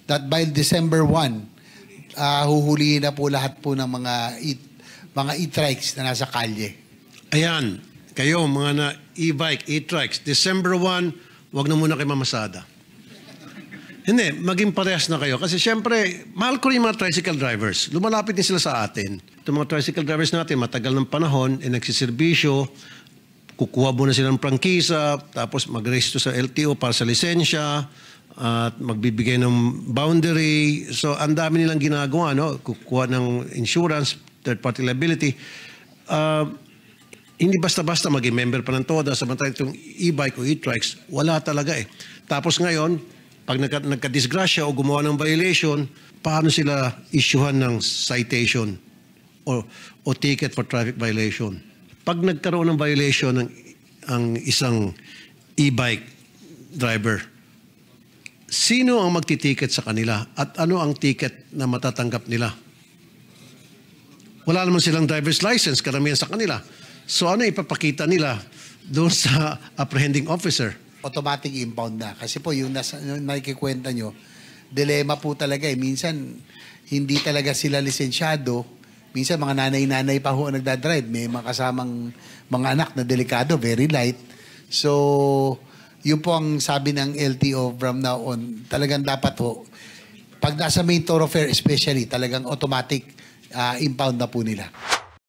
that by December 1, huhulihin na po lahat po ng mga e-trikes na nasa kalye. Ayan, kayo mga na e-bike, e-trikes, December 1, wag na muna kayo mamasada. Hindi, maging parehas na kayo. Kasi syempre, mahal ko rin yung mga tricycle drivers. Lumalapit din sila sa atin. Itong mga tricycle drivers natin, matagal ng panahon, nagsiservisyo, kukuha muna sila ng prangkisa, tapos mag-register sa LTO para sa lisensya, at magbibigay ng boundary. So, ang dami nilang ginagawa, no? Kukuha ng insurance, third-party liability. Hindi basta-basta maging member pa ng TODA, samantalang itong e-bike o e-trikes, wala talaga eh. Tapos ngayon, pag nagka-disgrasya o gumawa ng violation, paano sila issuehan ng citation o ticket for traffic violation? Pag nagkaroon ng violation ang isang e-bike driver, sino ang magtitiket sa kanila at ano ang ticket na matatanggap nila? Wala naman silang driver's license, karamihan sa kanila. So ano ipapakita nila doon sa apprehending officer? Automatic impound na. Kasi po yung nakikikwenta nyo, dilema po talaga eh. Minsan, hindi talaga sila lisensyado. Minsan, mga nanay-nanay pa ho ang nagdadrive. May mga kasamang mga anak na delikado, very light. So, yun po ang sabi ng LTO from now on. Talagang dapat ho, pag nasa main thoroughfare especially, talagang automatic impound na po nila.